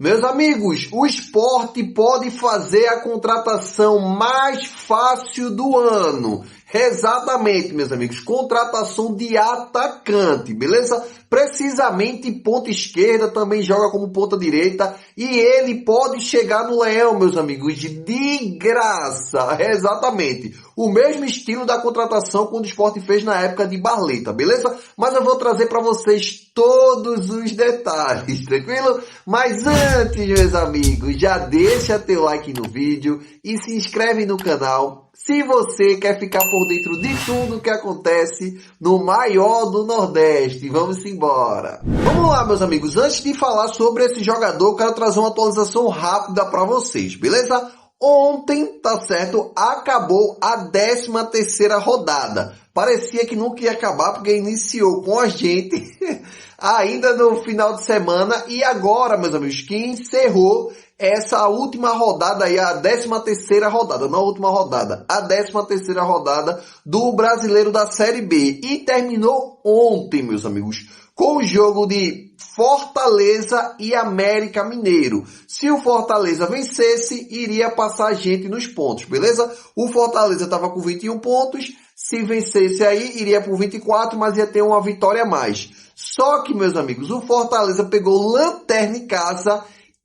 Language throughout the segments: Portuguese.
Meus amigos, o Sport pode fazer a contratação mais fácil do ano. Exatamente, meus amigos, contratação de atacante, beleza? Precisamente ponta esquerda, também joga como ponta direita e ele pode chegar no Leão, meus amigos, de graça. Exatamente. O mesmo estilo da contratação que o Sport fez na época de Barleta, beleza? Mas eu vou trazer para vocês todos os detalhes, tranquilo? Mas antes, meus amigos, já deixa teu like no vídeo e se inscreve no canal se você quer ficar por dentro de tudo que acontece no maior do Nordeste. Vamos embora. Vamos lá, meus amigos. Antes de falar sobre esse jogador, eu quero trazer uma atualização rápida para vocês, beleza? Ontem, tá certo, acabou a 13ª rodada. Parecia que nunca ia acabar porque iniciou com a gente ainda no final de semana e agora, meus amigos, que encerrou essa última rodada aí, a 13ª rodada, não a última rodada, a 13ª rodada do Brasileiro da Série B. E terminou ontem, meus amigos, com o jogo de Fortaleza e América Mineiro. Se o Fortaleza vencesse, iria passar a gente nos pontos, beleza? O Fortaleza estava com 21 pontos, se vencesse aí, iria por 24, mas ia ter uma vitória a mais. Só que, meus amigos, o Fortaleza pegou lanterna em casa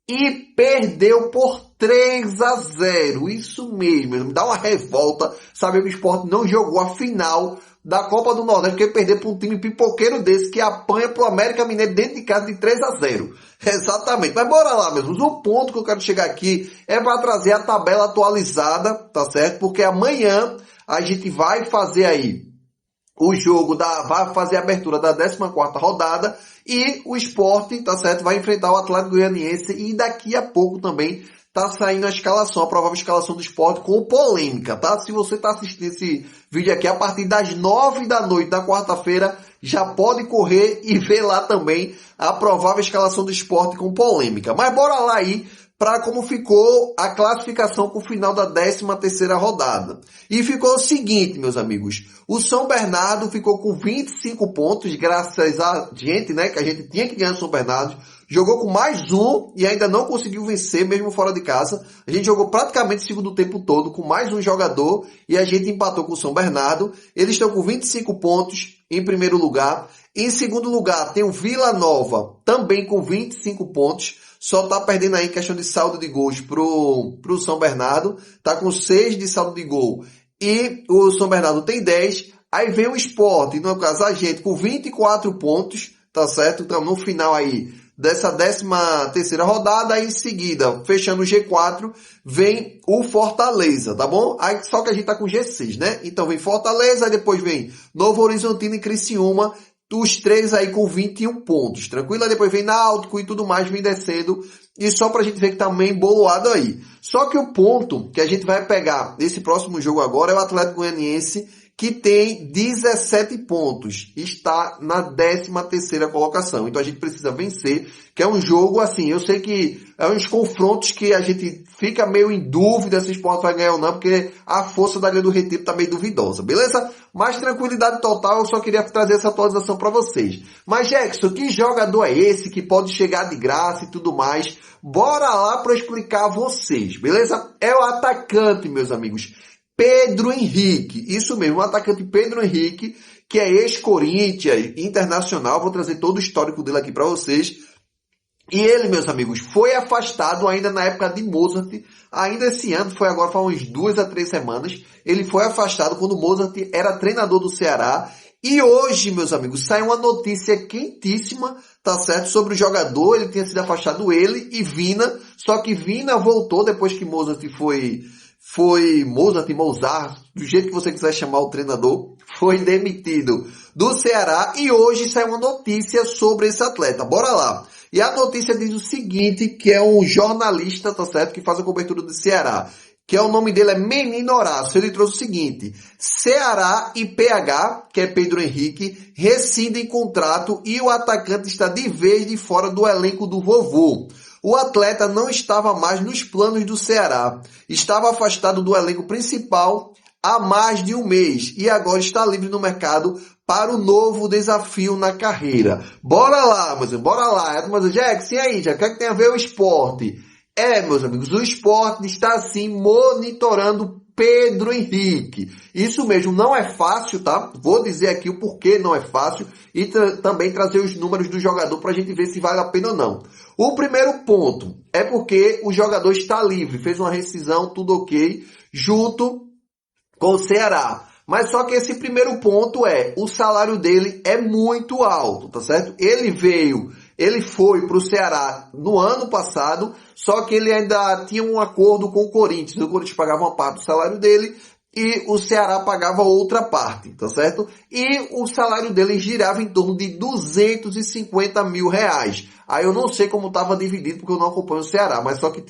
e perdeu por 3-0. Isso mesmo, dá uma revolta saber que o Sport não jogou a final da Copa do Nordeste, porque perder para um time pipoqueiro desse que apanha para o América Mineiro dentro de casa de 3-0. Exatamente. Mas bora lá, meus amigos. O ponto que eu quero chegar aqui é para trazer a tabela atualizada, tá certo? Porque amanhã a gente vai fazer aí o jogo vai fazer a abertura da 14ª rodada e o Sport, tá certo, vai enfrentar o Atlético Goianiense e daqui a pouco também tá saindo a escalação, a provável escalação do Sport com polêmica, tá? Se você tá assistindo esse vídeo aqui a partir das 9 da noite da quarta-feira, já pode correr e ver lá também a provável escalação do Sport com polêmica. Mas bora lá aí para como ficou a classificação com o final da 13ª rodada. E ficou o seguinte, meus amigos. O São Bernardo ficou com 25 pontos, graças a gente, né? Que a gente tinha que ganhar o São Bernardo. Jogou com mais um e ainda não conseguiu vencer, mesmo fora de casa. A gente jogou praticamente o segundo tempo todo com mais um jogador e a gente empatou com o São Bernardo. Eles estão com 25 pontos em primeiro lugar. Em segundo lugar tem o Vila Nova, também com 25 pontos. Só está perdendo aí em questão de saldo de gols pro São Bernardo. Está com 6 de saldo de gol. E o São Bernardo tem 10. Aí vem o Sport, no caso a gente, com 24 pontos. Tá certo? Então no final aí dessa 13ª rodada, aí em seguida, fechando o G4, vem o Fortaleza, tá bom? Aí só que a gente tá com G6, né? Então vem Fortaleza, aí depois vem Novo Horizontino e Criciúma. Os três aí com 21 pontos, tranquilo? Aí depois vem Náutico e tudo mais, vem descendo. E só pra gente ver que tá meio embolado aí. Só que o ponto que a gente vai pegar nesse próximo jogo agora é o Atlético Goianiense, que tem 17 pontos. Está na 13ª colocação. Então a gente precisa vencer, que é um jogo assim, eu sei que é uns confrontos que a gente fica meio em dúvida se o Sport vai ganhar ou não, porque a força da Ilha do Retiro tá meio duvidosa, beleza? Mas tranquilidade total, eu só queria trazer essa atualização para vocês. Mas Jackson, que jogador é esse que pode chegar de graça e tudo mais? Bora lá para explicar a vocês, beleza? É o atacante, meus amigos. Pedro Henrique, isso mesmo, o atacante Pedro Henrique, que é ex-Corinthians, internacional, vou trazer todo o histórico dele aqui para vocês. E ele, meus amigos, foi afastado ainda na época de Mozart, ainda esse ano, foi agora, faz umas 2 a 3 semanas, ele foi afastado quando o Mozart era treinador do Ceará. E hoje, meus amigos, sai uma notícia quentíssima, tá certo, sobre o jogador, ele tinha sido afastado, ele e Vina, só que Vina voltou depois que Mozart Mozart, do jeito que você quiser chamar o treinador, foi demitido do Ceará e hoje sai uma notícia sobre esse atleta. Bora lá. E a notícia diz o seguinte, que é um jornalista, tá certo, que faz a cobertura do Ceará, que é o nome dele é Menino Horácio. Ele trouxe o seguinte: Ceará e PH, que é Pedro Henrique, rescindem contrato e o atacante está de vez de fora do elenco do vovô. O atleta não estava mais nos planos do Ceará. Estava afastado do elenco principal há mais de um mês e agora está livre no mercado para o novo desafio na carreira. Bora lá, meus amigos, bora lá. Mas, Jackson, e aí, Jack, o que é que tem a ver o esporte? Meus amigos, o esporte está sim monitorando Pedro Henrique. Isso mesmo, não é fácil, tá? Vou dizer aqui o porquê não é fácil e também trazer os números do jogador para a gente ver se vale a pena ou não. O primeiro ponto é porque o jogador está livre, fez uma rescisão, tudo ok, junto com o Ceará. Mas só que esse primeiro ponto o salário dele é muito alto, tá certo? Ele foi para o Ceará no ano passado, só que ele ainda tinha um acordo com o Corinthians. O Corinthians pagava uma parte do salário dele e o Ceará pagava outra parte, tá certo? E o salário dele girava em torno de 250 mil reais. Aí eu não sei como estava dividido, porque eu não acompanho o Ceará, mas só que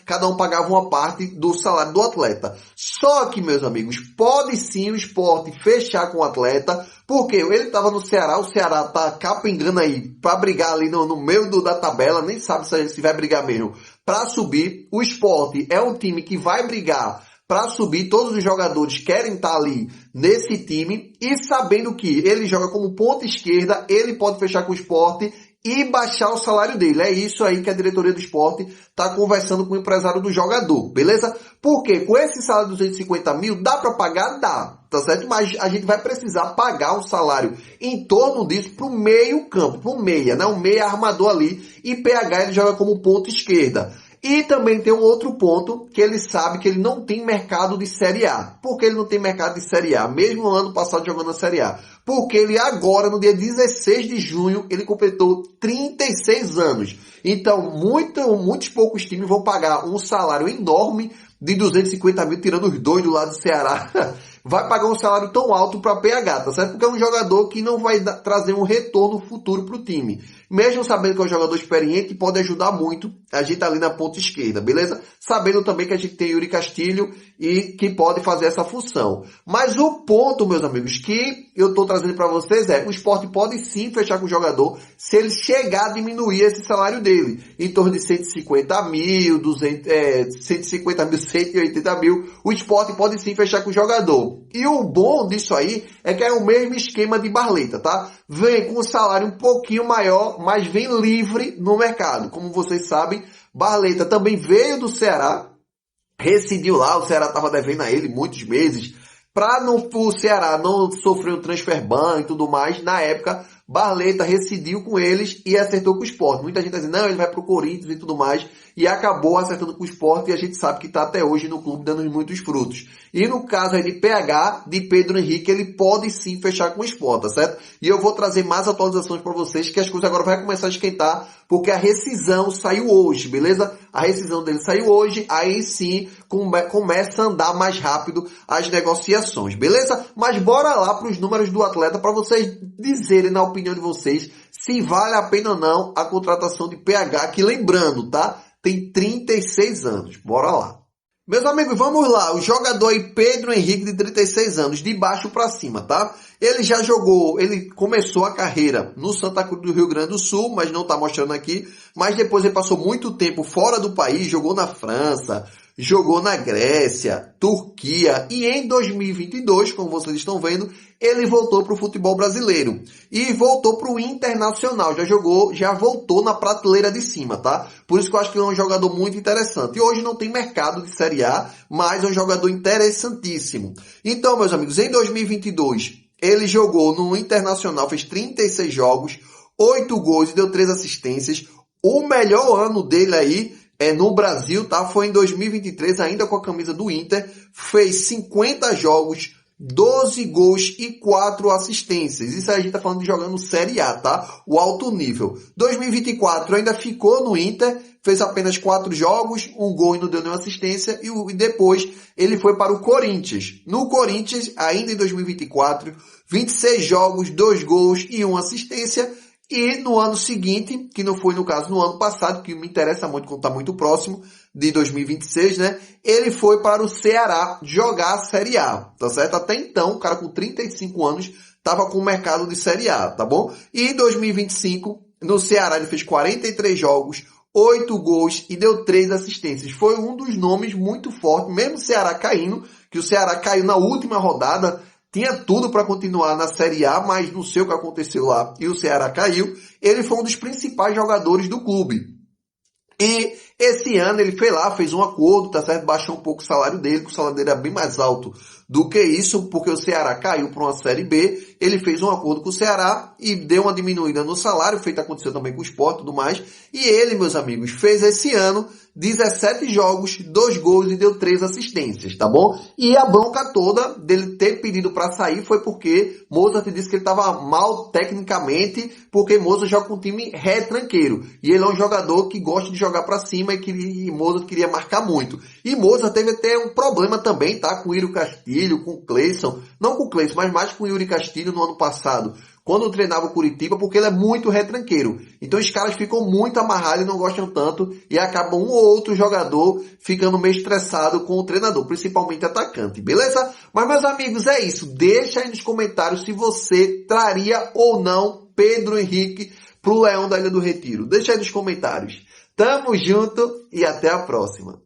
cada um pagava uma parte do salário do atleta. Só que, meus amigos, pode sim o esporte fechar com o atleta, porque ele estava no Ceará, o Ceará tá capengando aí para brigar ali no meio da tabela, nem sabe se vai brigar mesmo para subir. O esporte é um time que vai brigar para subir, todos os jogadores querem estar ali nesse time e sabendo que ele joga como ponta esquerda, ele pode fechar com o esporte e baixar o salário dele. É isso aí que a diretoria do esporte está conversando com o empresário do jogador, beleza? Porque com esse salário de 250 mil, dá para pagar? Dá, tá certo? Mas a gente vai precisar pagar um salário em torno disso pro meio campo, pro meia, né? Um meia armador ali, e PH ele joga como ponta esquerda. E também tem um outro ponto, que ele sabe que ele não tem mercado de Série A. Por que ele não tem mercado de Série A? Mesmo no ano passado jogando na Série A. Porque ele agora, no dia 16 de junho, ele completou 36 anos. Então, muitos poucos times vão pagar um salário enorme de 250 mil, tirando os dois do lado do Ceará. Vai pagar um salário tão alto para PH, tá certo? Porque é um jogador que não vai trazer um retorno futuro para o time. Mesmo sabendo que é um jogador experiente, pode ajudar muito a gente ali na ponta esquerda, beleza? Sabendo também que a gente tem Yuri Castilho e que pode fazer essa função. Mas o ponto, meus amigos, que eu estou trazendo para vocês o esporte pode sim fechar com o jogador se ele chegar a diminuir esse salário dele. Em torno de 150 mil, 150 mil, 180 mil, o esporte pode sim fechar com o jogador. E o bom disso aí é que é o mesmo esquema de Barleta, tá? Vem com um salário um pouquinho maior, mas vem livre no mercado. Como vocês sabem, Barleta também veio do Ceará, rescindiu lá, o Ceará estava devendo a ele muitos meses, para o Ceará não sofrer um transfer ban e tudo mais. Na época, Barleta rescindiu com eles e acertou com o Sport. Muita gente está dizendo, não, ele vai para o Corinthians e tudo mais, e acabou acertando com o Sport, e a gente sabe que está até hoje no clube dando muitos frutos. E no caso aí de PH, de Pedro Henrique, ele pode sim fechar com o Sport, tá certo? E eu vou trazer mais atualizações para vocês, que as coisas agora vão começar a esquentar, porque a rescisão saiu hoje, beleza? A rescisão dele saiu hoje, aí sim começa a andar mais rápido as negociações, beleza? Mas bora lá para os números do atleta, para vocês dizerem, na opinião de vocês, se vale a pena ou não a contratação de PH, que lembrando, tá? Tem 36 anos. Bora lá. Meus amigos, vamos lá. O jogador aí, Pedro Henrique, de 36 anos, de baixo para cima, tá? Ele já jogou, ele começou a carreira no Santa Cruz do Rio Grande do Sul, mas não tá mostrando aqui. Mas depois ele passou muito tempo fora do país, jogou na França, jogou na Grécia, Turquia, e em 2022, como vocês estão vendo, ele voltou para o futebol brasileiro e voltou para o Internacional, já voltou na prateleira de cima, tá? Por isso que eu acho que ele é um jogador muito interessante. E hoje não tem mercado de Série A, mas é um jogador interessantíssimo. Então, meus amigos, em 2022, ele jogou no Internacional, fez 36 jogos, 8 gols e deu 3 assistências. O melhor ano dele aí no Brasil, tá? Foi em 2023, ainda com a camisa do Inter, fez 50 jogos, 12 gols e 4 assistências. Isso aí a gente tá falando de jogando Série A, tá? O alto nível. 2024 ainda ficou no Inter, fez apenas 4 jogos, 1 gol e não deu nenhuma assistência, e depois ele foi para o Corinthians. No Corinthians, ainda em 2024, 26 jogos, 2 gols e 1 assistência. E no ano seguinte, que não foi no caso no ano passado, que me interessa muito quando está muito próximo, de 2026, né? Ele foi para o Ceará jogar a Série A, tá certo? Até então, o cara com 35 anos estava com o mercado de Série A, tá bom? E em 2025, no Ceará, ele fez 43 jogos, 8 gols e deu 3 assistências. Foi um dos nomes muito fortes, mesmo o Ceará caindo, que o Ceará caiu na última rodada, tinha tudo para continuar na Série A, mas não sei o que aconteceu lá e o Ceará caiu. Ele foi um dos principais jogadores do clube. E esse ano ele foi lá, fez um acordo, tá certo? Baixou um pouco o salário dele, que o salário dele era bem mais alto do que isso, porque o Ceará caiu para uma Série B. Ele fez um acordo com o Ceará e deu uma diminuída no salário, feito aconteceu também com o Sport e tudo mais. E ele, meus amigos, fez esse ano 17 jogos, 2 gols e deu 3 assistências, tá bom? E a bronca toda dele ter pedido para sair foi porque Mozart disse que ele estava mal tecnicamente, porque Mozart joga com um time retranqueiro. E ele é um jogador que gosta de jogar para cima e que Mozart queria marcar muito. E Mozart teve até um problema também, tá? Com o Írio Castilho, com o Cleison. Não com o Cleison, mas mais com o Yuri Castilho no ano passado, quando treinava o Curitiba, porque ele é muito retranqueiro. Então os caras ficam muito amarrados e não gostam tanto e acabam um ou outro jogador ficando meio estressado com o treinador, principalmente atacante, beleza? Mas meus amigos, é isso. Deixa aí nos comentários se você traria ou não Pedro Henrique pro Leão da Ilha do Retiro. Deixa aí nos comentários. Tamo junto e até a próxima.